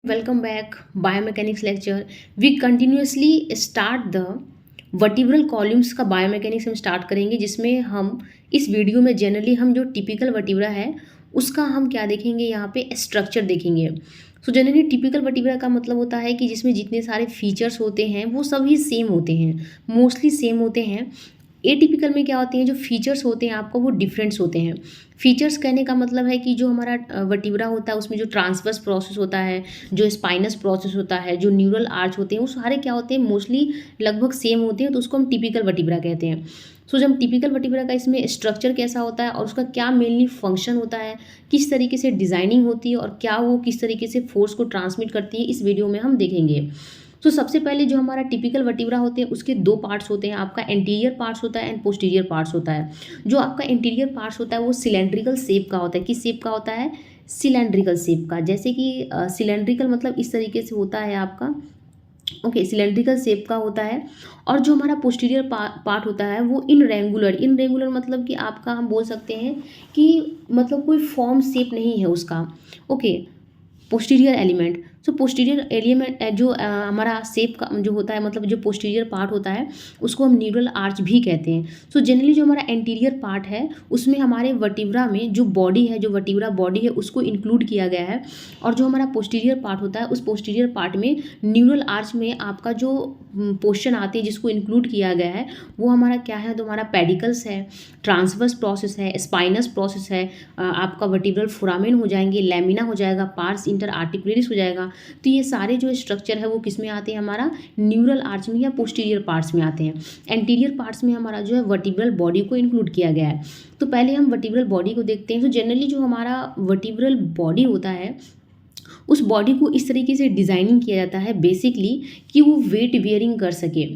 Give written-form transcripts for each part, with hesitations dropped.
Welcome back, biomechanics lecture. We continuously start the vertebral columns का biomechanics हम start करेंगे, जिसमें हम इस वीडियो में जनरली हम जो टिपिकल वर्टिब्रा है उसका हम क्या देखेंगे, यहाँ पे स्ट्रक्चर देखेंगे। सो जनरली टिपिकल वर्टिब्रा का मतलब होता है कि जिसमें जितने सारे फीचर्स होते हैं वो सभी सेम होते हैं, मोस्टली सेम होते हैं। एटिपिकल में क्या होते हैं, जो फीचर्स होते हैं आपको वो डिफरेंट्स होते हैं। फीचर्स कहने का मतलब है कि जो हमारा वर्टिब्रा होता है उसमें जो ट्रांसवर्स प्रोसेस होता है, जो स्पाइनस प्रोसेस होता है, जो न्यूरल आर्च होते हैं, वो सारे क्या होते हैं, मोस्टली लगभग सेम होते हैं, तो उसको हम टिपिकल वर्टिब्रा कहते हैं। सो जब टिपिकल वर्टिब्रा का इसमें स्ट्रक्चर कैसा होता है और उसका क्या मेनली फंक्शन होता है, किस तरीके से डिज़ाइनिंग होती है और क्या वो किस तरीके से फोर्स को ट्रांसमिट करती है, इस वीडियो में हम देखेंगे। तो सबसे पहले जो हमारा टिपिकल वर्टिब्रा होते हैं उसके दो पार्ट्स होते हैं, आपका एंटीरियर पार्ट्स होता है एंड पोस्टीरियर पार्ट्स होता है। जो आपका इंटीरियर पार्ट्स होता है वो सिलेंड्रिकल शेप का होता है। किस शेप का होता है? सिलेंड्रिकल शेप का। जैसे कि सिलेंड्रिकल मतलब इस तरीके से होता है आपका, ओके, सिलेंड्रिकल शेप का होता है। और जो हमारा पोस्टीरियर पार्ट होता है वो इनरेगुलर मतलब कि आपका हम बोल सकते हैं कि मतलब कोई फॉर्म शेप नहीं है उसका, ओके। पोस्टीरियर एलिमेंट, सो पोस्टीरियर एलिमेंट जो हमारा शेप का जो होता है, मतलब जो पोस्टीरियर पार्ट होता है उसको हम न्यूरल आर्च भी कहते हैं। सो जनरली जो हमारा एंटीरियर पार्ट है उसमें हमारे वर्टिब्रा में जो बॉडी है, जो वर्टिब्रा बॉडी है उसको इंक्लूड किया गया है। और जो हमारा पोस्टीरियर पार्ट होता है उस पोस्टीरियर पार्ट में न्यूरल आर्च में आपका जो पोर्शन आते हैं जिसको इंक्लूड किया गया है वो हमारा क्या है, तो हमारा पेडिकल्स है, ट्रांसवर्स प्रोसेस है, स्पाइनस प्रोसेस है, आपका वर्टिब्रल फोरामेन हो जाएंगे, लैमिना हो जाएगा, पार्स इंटर आर्टिकुलरिस हो जाएगा। तो ये सारे जो स्ट्रक्चर है वो किस में आते हैं, हमारा न्यूरल आर्च में या पोस्टीरियर पार्ट्स में आते हैं। एंटीरियर पार्ट्स में हमारा जो है वर्टिब्रल बॉडी को इंक्लूड किया गया है। तो पहले हम वर्टिब्रल बॉडी को देखते हैं। तो जनरली जो हमारा वर्टिब्रल बॉडी होता है उस बॉडी को इस तरीके से डिज़ाइनिंग किया जाता है बेसिकली कि वो वेट बियरिंग कर सके।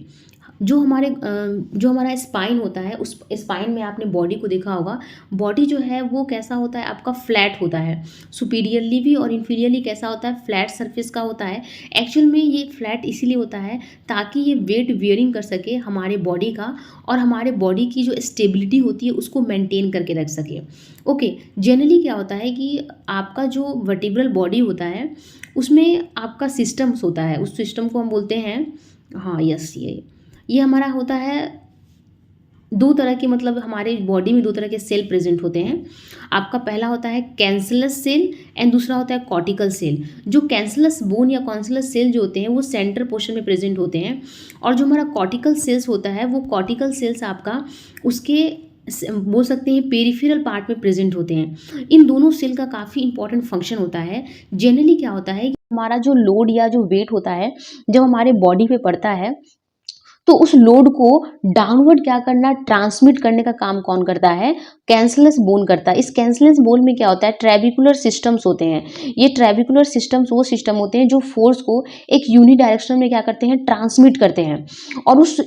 जो हमारा स्पाइन होता है उस स्पाइन में आपने बॉडी को देखा होगा, बॉडी जो है वो कैसा होता है, आपका फ्लैट होता है। सुपीरियरली भी और इन्फीरियरली कैसा होता है, फ्लैट सरफेस का होता है। एक्चुअल में ये फ्लैट इसीलिए होता है ताकि ये वेट बियरिंग कर सके हमारे बॉडी का, और हमारे बॉडी की जो स्टेबिलिटी होती है उसको मेंटेन करके रख सके, ओके। जनरली क्या होता है कि आपका जो वर्टिब्रल बॉडी होता है उसमें आपका सिस्टम्स होता है, उस सिस्टम को हम बोलते हैं, हाँ यस, ये हमारा होता है दो तरह के, मतलब हमारे बॉडी में दो तरह के सेल प्रेजेंट होते हैं। आपका पहला होता है कैंसलस सेल एंड दूसरा होता है कॉर्टिकल सेल। जो कैंसलस बोन या कॉन्सलस सेल जो होते हैं वो सेंटर पोर्शन में प्रेजेंट होते हैं, और जो हमारा कॉर्टिकल सेल्स होता है वो कॉर्टिकल सेल्स आपका उसके बोल सकते हैं पेरिफेरल पार्ट में प्रेजेंट होते हैं। इन दोनों सेल का काफ़ी इंपॉर्टेंट फंक्शन होता है। जनरली क्या होता है कि हमारा जो लोड या जो वेट होता है जब हमारे बॉडी पे पड़ता है तो उस लोड को डाउनवर्ड क्या करना, ट्रांसमिट करने का काम कौन करता है, कैंसलस बोन करता है। इस कैंसलस बोन में क्या होता है, ट्रेबिकुलर सिस्टम्स होते हैं। ये ट्रेबिकुलर सिस्टम्स वो सिस्टम होते हैं जो फोर्स को एक यूनि डायरेक्शन में क्या करते हैं, ट्रांसमिट करते हैं। और उस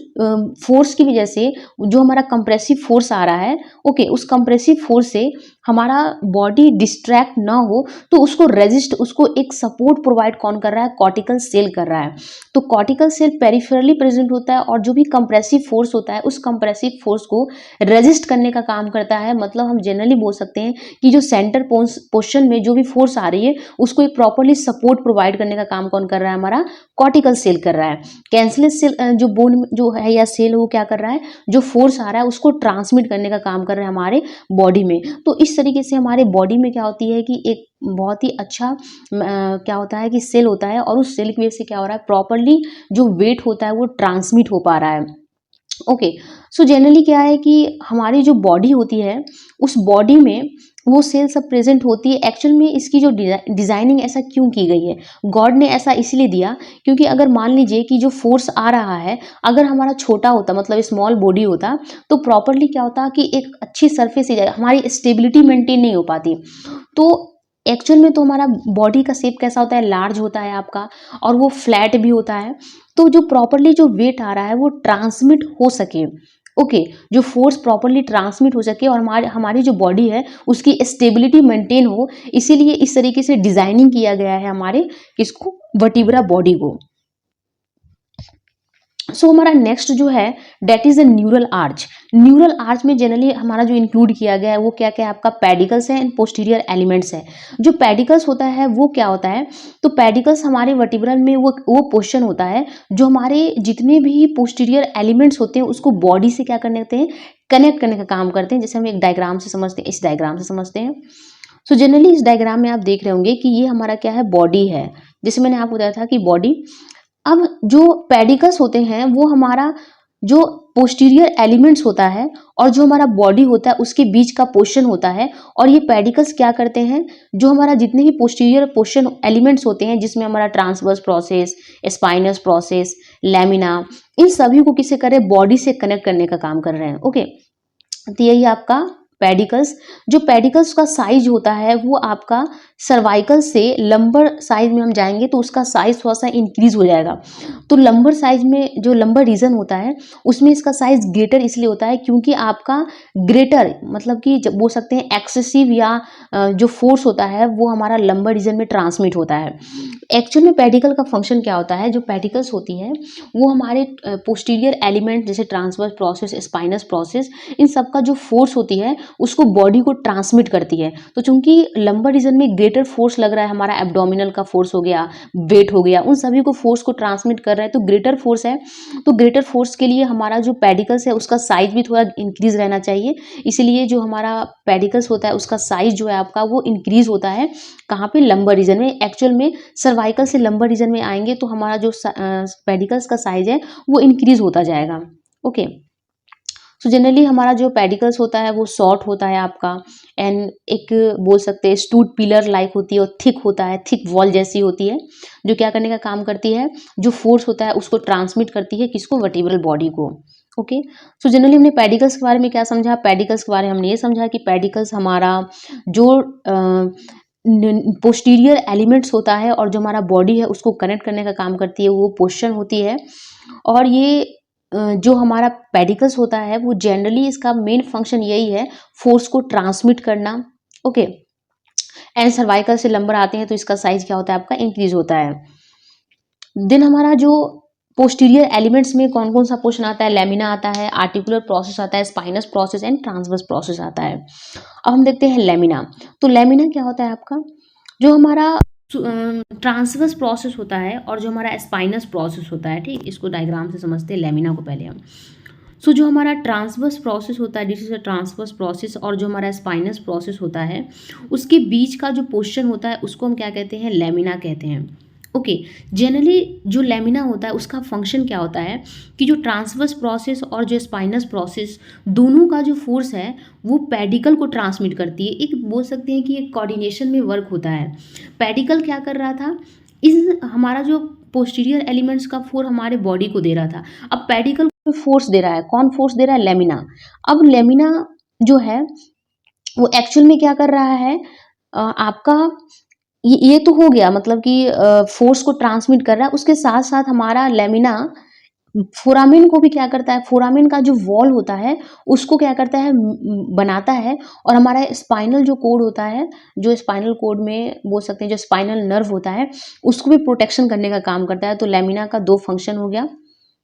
फोर्स की वजह से जो हमारा कंप्रेसिव फोर्स आ रहा है, ओके, उस कंप्रेसिव फोर्स से हमारा बॉडी डिस्ट्रैक्ट ना हो तो उसको रेजिस्ट, उसको एक सपोर्ट प्रोवाइड कौन कर रहा है, कॉर्टिकल सेल कर रहा है। तो कॉर्टिकल सेल पेरिफेरली प्रेजेंट होता है और जो भी कंप्रेसिव फोर्स होता है उस कंप्रेसिव फोर्स को रेजिस्ट करने का काम करता है। मतलब हम जनरली बोल सकते हैं कि जो सेंटर पोर्शन में जो भी फोर्स आ रही है उसको एक प्रॉपर्ली सपोर्ट प्रोवाइड करने का काम कौन कर रहा है, हमारा कॉर्टिकल सेल कर रहा है। कैंसलस सेल जो बोन जो है या सेल वो क्या कर रहा है, जो फोर्स आ रहा है उसको ट्रांसमिट करने का काम कर रहा है हमारे बॉडी में। तो इस तरीके से हमारे बॉडी में क्या होती है कि एक बहुत ही अच्छा क्या होता है कि सेल होता है, और उस सेल की वजह से क्या हो रहा है, प्रॉपरली जो वेट होता है वो ट्रांसमिट हो पा रहा है, ओके। सो जनरली क्या है कि हमारी जो बॉडी होती है उस बॉडी में वो सेल सब प्रेजेंट होती है। एक्चुअल में इसकी जो डिजाइनिंग ऐसा क्यों की गई है, गॉड ने ऐसा इसलिए दिया क्योंकि अगर मान लीजिए कि जो फोर्स आ रहा है अगर हमारा छोटा होता, मतलब स्मॉल बॉडी होता, तो प्रॉपरली क्या होता कि एक अच्छी सरफेस हमारी स्टेबिलिटी मेंटेन नहीं हो पाती। तो एक्चुअल में तो हमारा बॉडी का शेप कैसा होता है, लार्ज होता है आपका, और वो फ्लैट भी होता है। तो जो प्रॉपरली जो वेट आ रहा है वो ट्रांसमिट हो सके, ओके, जो फोर्स प्रॉपरली ट्रांसमिट हो सके और हमारी जो बॉडी है उसकी स्टेबिलिटी मेंटेन हो, इसीलिए इस तरीके से डिजाइनिंग किया गया है हमारे किसको, वर्टिब्रा बॉडी को। हमारा नेक्स्ट जो है that is a neural arch. Neural arch में जनरली हमारा जो इंक्लूड किया गया है वो क्या क्या है आपका, पेडिकल्स है एंड पोस्टीरियर एलिमेंट्स है। जो पेडिकल्स होता है वो क्या होता है, तो पेडिकल्स हमारे वर्टिब्रल में वो पोर्शन होता है जो हमारे जितने भी पोस्टीरियर एलिमेंट्स होते हैं उसको बॉडी से क्या करने होते हैं, कनेक्ट करने का काम करते हैं। जैसे हम एक डायग्राम से समझते हैं, इस डायग्राम से समझते हैं। जनरली इस डायग्राम में आप देख रहे होंगे कि ये हमारा क्या है, बॉडी है। जैसे मैंने आपको बताया था कि बॉडी, अब जो पेडिकल्स होते हैं वो हमारा जो पोस्टीरियर एलिमेंट्स होता है और जो हमारा बॉडी होता है उसके बीच का पोर्शन होता है। और ये पेडिकल्स क्या करते हैं, जो हमारा जितने भी पोस्टीरियर पोर्शन एलिमेंट्स होते हैं जिसमें हमारा transverse process, spinous process, lamina, इन सभी को किसे कर रहे हैं, बॉडी से कनेक्ट करने का काम कर रहे हैं। ओके, तो यही आपका पेडिकल्स। जो पेडिकल्स का साइज होता है वो आपका सर्वाइकल से लंबर साइज में हम जाएंगे तो उसका साइज थोड़ा सा इंक्रीज हो जाएगा। तो लंबर साइज में जो लंबर रीजन होता है उसमें इसका साइज ग्रेटर इसलिए होता है क्योंकि आपका ग्रेटर मतलब कि जब बोल सकते हैं एक्सेसिव या जो फोर्स होता है वो हमारा लंबर रीजन में ट्रांसमिट होता है। एक्चुअल में पेडिकल का फंक्शन क्या होता है, जो पेडिकल्स होती हैं वो हमारे पोस्टीरियर एलिमेंट जैसे ट्रांसवर्स प्रोसेस, स्पाइनस प्रोसेस, इन सब का जो फोर्स होती है उसको बॉडी को ट्रांसमिट करती है। तो चूंकि लंबर रीजन में ग्रेटर फोर्स लग रहा है, हमारा एब्डोमिनल का फोर्स हो गया, वेट हो गया, उन सभी को फोर्स को ट्रांसमिट कर रहा है तो ग्रेटर फोर्स है। तो ग्रेटर फोर्स के लिए हमारा जो पेडिकल्स है उसका साइज भी थोड़ा इंक्रीज रहना चाहिए। इसलिए जो हमारा पेडिकल्स होता है उसका साइज जो है आपका वो इंक्रीज होता है। कहाँ पे, लंबर रीजन में। एक्चुअल में सर्वाइकल से लंबर रीजन में आएंगे तो हमारा जो पेडिकल्स का साइज है वो इंक्रीज होता जाएगा। ओके, जनरली हमारा जो पेडिकल्स होता है वो शॉर्ट होता है आपका, एंड एक बोल सकते हैं स्टूट पिलर लाइक होती है और थिक होता है, थिक वॉल जैसी होती है, जो क्या करने का काम करती है, जो फोर्स होता है उसको ट्रांसमिट करती है, किसको, वर्टिब्रल बॉडी को। ओके, जनरली हमने पेडिकल्स के बारे में क्या समझा, पेडिकल्स के बारे में हमने ये समझा कि पेडिकल्स हमारा जो पोस्टीरियर एलिमेंट्स होता है और जो हमारा बॉडी है उसको कनेक्ट करने का काम करती है, वो पोर्शन होती है। और ये जो हमारा पेडिकल्स होता है वो जनरली इसका मेन फंक्शन यही है, फोर्स को ट्रांसमिट करना। ओके, एंड सर्वाइकल से लंबर आते हैं तो इसका साइज क्या होता है आपका, इंक्रीज होता है। देन हमारा जो पोस्टीरियर एलिमेंट्स में कौन कौन सा पोर्शन आता है, लेमिना आता है, आर्टिकुलर प्रोसेस आता है, spinous process and transverse process आता है। अब हम देखते हैं लेमिना। तो लेमिना क्या होता है आपका, जो हमारा ट्रांसवर्स प्रोसेस होता है और जो हमारा स्पाइनस प्रोसेस होता है, ठीक, इसको डायग्राम से समझते हैं लेमिना को पहले हम। जो हमारा ट्रांसवर्स प्रोसेस होता है, this is a transverse process, और जो हमारा स्पाइनस प्रोसेस होता है उसके बीच का जो पोर्शन होता है उसको हम क्या कहते हैं, लेमिना कहते हैं। ओके, जनरली जो लेमिना होता है उसका फंक्शन क्या होता है कि जो ट्रांसवर्स प्रोसेस और जो स्पाइनस प्रोसेस दोनों का जो फोर्स है वो पेडिकल को ट्रांसमिट करती है। एक बोल सकते हैं कि एक कोऑर्डिनेशन में वर्क होता है। पेडिकल क्या कर रहा था, इस हमारा जो पोस्टीरियर एलिमेंट्स का फोर्स हमारे बॉडी को दे रहा था, अब पेडिकल को फोर्स दे रहा है, कौन फोर्स दे रहा है, लेमिना। अब लेमिना जो है वो एक्चुअल में क्या कर रहा है, आपका ये तो हो गया, मतलब कि फोर्स को ट्रांसमिट कर रहा है, उसके साथ साथ हमारा लेमिना फोरामिन को भी क्या करता है, फोरामिन का जो वॉल होता है उसको क्या करता है, बनाता है। और हमारा स्पाइनल जो कोड होता है, जो स्पाइनल कोड में बोल सकते हैं जो स्पाइनल नर्व होता है उसको भी प्रोटेक्शन करने का काम करता है। तो लेमिना का दो फंक्शन हो गया।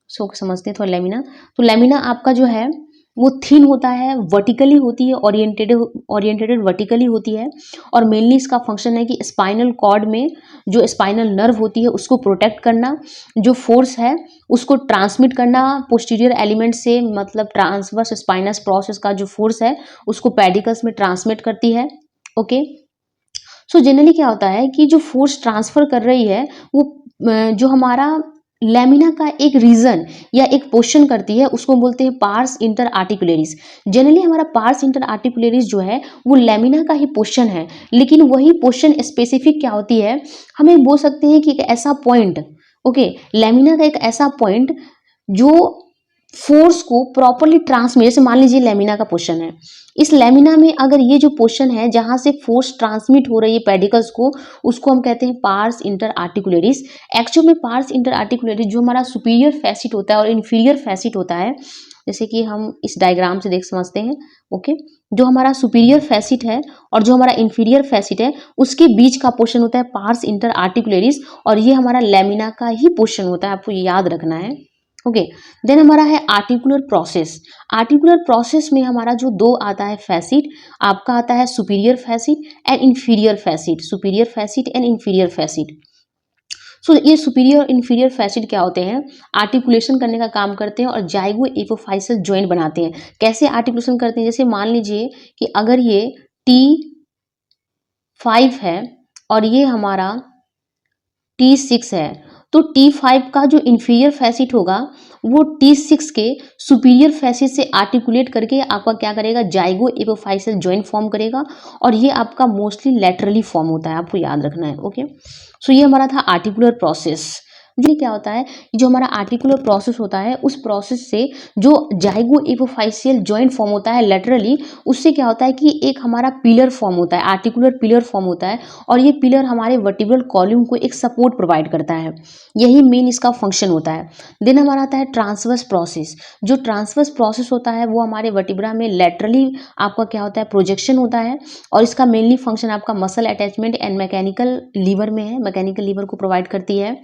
समझते हैं थोड़ा लेमिना। तो लेमिना आपका जो है वो थिन होता है, वर्टिकली होती है, ओरिएंटेड वर्टिकली होती है, और मेनली इसका फंक्शन है कि स्पाइनल कॉर्ड में जो स्पाइनल नर्व होती है उसको प्रोटेक्ट करना, जो फोर्स है उसको ट्रांसमिट करना पोस्टीरियर एलिमेंट से, मतलब ट्रांसवर्स स्पाइनस प्रोसेस का जो फोर्स है उसको पेडिकल्स में ट्रांसमिट करती है। ओके, जनरली क्या होता है कि जो फोर्स ट्रांसफर कर रही है वो जो हमारा लेमिना का एक रीजन या एक पोर्शन करती है उसको बोलते हैं पार्स इंटर आर्टिकुलरिस। जनरली हमारा पार्स इंटर आर्टिकुलरिस जो है वो लेमिना का ही पोर्शन है, लेकिन वही पोर्शन स्पेसिफिक क्या होती है, हमें बोल सकते हैं कि एक ऐसा पॉइंट, ओके, लेमिना का एक ऐसा पॉइंट जो फोर्स को प्रॉपरली ट्रांसमिट, जैसे मान लीजिए लेमिना का पोर्शन है, इस लेमिना में अगर ये जो पोर्शन है जहां से फोर्स ट्रांसमिट हो रही है पेडिकल्स को, उसको हम कहते हैं पार्स इंटर आर्टिकुलरिस। एक्चुअल में पार्स इंटर आर्टिकुलरिस जो हमारा सुपीरियर फैसिट होता है और इन्फीरियर फैसिट होता है, जैसे कि हम इस डायग्राम से देख समझते हैं। ओके, जो हमारा सुपीरियर फैसिट है और जो हमारा इन्फीरियर फैसिट है उसके बीच का पोर्शन होता है पार्स इंटर आर्टिकुलरिस, और ये हमारा लेमिना का ही पोर्शन होता है, आपको याद रखना है। ओके। देन हमारा है आर्टिकुलर प्रोसेस। आर्टिकुलर प्रोसेस में हमारा जो दो आता है फैसिट, आपका आता है superior facet and inferior facet, superior facet and inferior facet. So ये सुपीरियर इंफीरियर फैसिट क्या होते हैं, आर्टिकुलेशन करने का काम करते हैं और जाइगो एपोफाइसल जॉइंट बनाते हैं। कैसे आर्टिकुलेशन करते हैं, जैसे मान लीजिए कि अगर ये T5 है और ये हमारा T6 है, तो T5 का जो इंफीरियर फैसिट होगा वो T6 के सुपीरियर फैसिट से आर्टिकुलेट करके आपका क्या करेगा, जाइगो एपोफाइसल जॉइंट फॉर्म करेगा और ये आपका मोस्टली लैटरली फॉर्म होता है, आपको याद रखना है। ओके, सो ये हमारा था आर्टिकुलर प्रोसेस। जो क्या होता है, जो हमारा आर्टिकुलर प्रोसेस होता है उस प्रोसेस से जो जाइगो एपोफाइशियल जॉइंट फॉर्म होता है लैटरली, उससे क्या होता है कि एक हमारा पिलर फॉर्म होता है, आर्टिकुलर पिलर फॉर्म होता है और ये पिलर हमारे वर्टिब्रल कॉलम को एक सपोर्ट प्रोवाइड करता है, यही मेन इसका फंक्शन होता है। देन हमारा आता है ट्रांसवर्स प्रोसेस। जो ट्रांसवर्स प्रोसेस होता है वो हमारे वर्टिब्रा में लैटरली आपका क्या होता है, प्रोजेक्शन होता है और इसका मेनली फंक्शन आपका muscle attachment and mechanical lever में है, मैकेनिकल लीवर को प्रोवाइड करती है।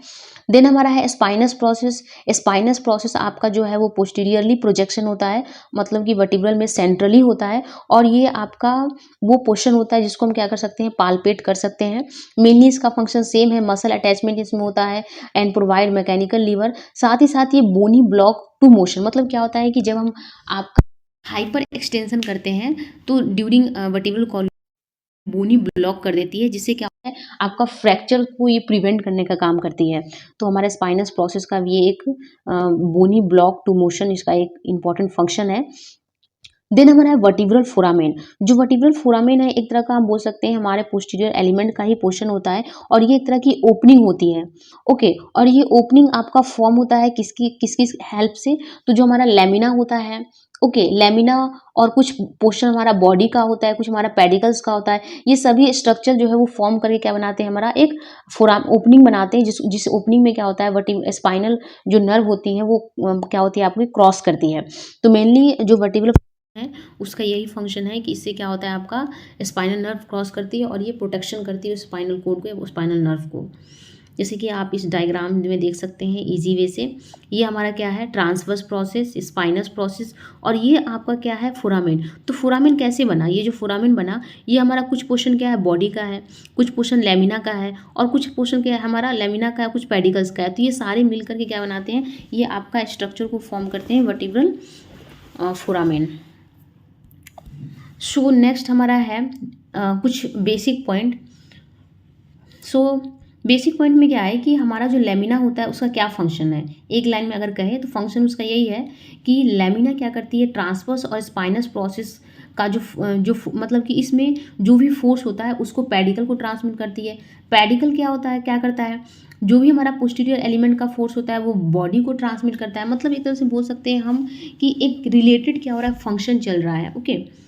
देन हमारा है स्पाइनस प्रोसेस। स्पाइनस प्रोसेस आपका जो है वो पोस्टीरियरली प्रोजेक्शन होता है, मतलब कि वर्टिब्रल में सेंट्रली होता है और ये आपका वो पोर्शन होता है जिसको हम क्या कर सकते हैं, पाल्पेट कर सकते हैं। मेनली इसका फंक्शन सेम है, मसल अटैचमेंट इसमें होता है एंड प्रोवाइड मैकेनिकल लीवर। साथ ही साथ ये बोनी ब्लॉक टू मोशन, मतलब क्या होता है कि जब हम आपका हाइपर एक्सटेंशन करते हैं तो ड्यूरिंग वर्टिब्रल कॉलम बोनी ब्लॉक कर देती है, जिससे क्या होता है आपका फ्रैक्चर को ये प्रिवेंट करने का काम करती है। तो हमारे स्पाइनस प्रोसेस का ये एक बोनी ब्लॉक टू मोशन इसका एक इंपॉर्टेंट फंक्शन है। देन हमारा है वर्टिब्रल फोरामेन। जो वर्टिब्रल फोरामेन है एक तरह का हम बोल सकते हैं हमारे पोस्टीरियर एलिमेंट का ही पोर्शन होता है और ये एक तरह की ओपनिंग होती है। ओके, और ये ओपनिंग आपका फॉर्म होता है किसकी किसकी हेल्प से, तो जो हमारा लेमिना होता है, ओके, लेमिना और कुछ पोर्शन हमारा बॉडी का होता है, कुछ हमारा पेडिकल्स का होता है, ये सभी स्ट्रक्चर जो है वो फॉर्म करके क्या बनाते हैं, हमारा एक फोराम ओपनिंग बनाते हैं, जिस ओपनिंग में क्या होता है वर्टि स्पाइनल जो नर्व होती है वो क्या होती है आपकी क्रॉस करती है। तो मेनली जो वर्टिब्रल है उसका यही फंक्शन है कि इससे क्या होता है आपका स्पाइनल नर्व क्रॉस करती है और ये प्रोटेक्शन करती है स्पाइनल कोड को, स्पाइनल नर्व को, जैसे कि आप इस डायग्राम में देख सकते हैं इजी वे से। ये हमारा क्या है, ट्रांसवर्स प्रोसेस, स्पाइनस प्रोसेस और ये आपका क्या है, फोरामेन। तो फोरामेन कैसे बना, ये जो फोरामेन बना ये हमारा कुछ पोर्शन क्या है बॉडी का है, कुछ पोर्शन लेमिना का है और कुछ पोर्शन क्या है हमारा लेमिना का है, कुछ पेडिकल्स का है। तो ये सारे मिल करके क्या बनाते हैं, ये आपका स्ट्रक्चर को फॉर्म करते हैं वर्टिब्रल फोरामेन। सो नेक्स्ट हमारा है कुछ basic point. So basic point में क्या है कि हमारा जो लेमिना होता है उसका क्या फंक्शन है, एक लाइन में अगर कहें तो फंक्शन उसका यही है कि लेमिना क्या करती है, ट्रांसवर्स और स्पाइनस प्रोसेस का जो मतलब कि इसमें जो भी फोर्स होता है उसको पेडिकल को ट्रांसमिट करती है। पेडिकल क्या होता है, क्या करता है, जो भी हमारा पोस्टीरियर एलिमेंट का फोर्स होता है वो बॉडी को ट्रांसमिट करता है। मतलब एक तरह से बोल सकते हैं हम कि एक रिलेटेड क्या हो रहा है, फंक्शन चल रहा है। ओके,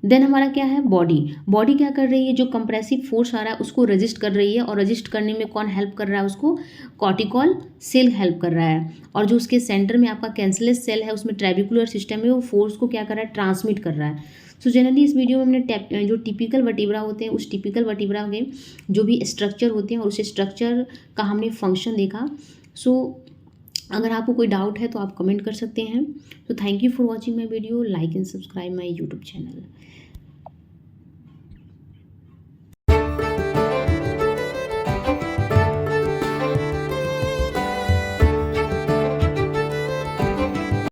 देन हमारा क्या है, बॉडी। बॉडी क्या कर रही है, जो कंप्रेसिव फोर्स आ रहा है उसको रेजिस्ट कर रही है और रेजिस्ट करने में कौन हेल्प कर रहा है, उसको कॉर्टिकॉल सेल हेल्प कर रहा है। और जो उसके सेंटर में आपका कैंसलेस सेल है उसमें ट्रेबिकुलर सिस्टम है, वो फोर्स को क्या कर रहा है, ट्रांसमिट कर रहा है। सो जनरली इस वीडियो में हमने जो टिपिकल वर्टिब्रा होते हैं उस टिपिकल वर्टिब्रा के जो भी स्ट्रक्चर होते हैं और उस स्ट्रक्चर का हमने फंक्शन देखा। सो अगर आपको कोई डाउट है तो आप कमेंट कर सकते हैं। तो thank you for watching my video, like and subscribe my YouTube channel.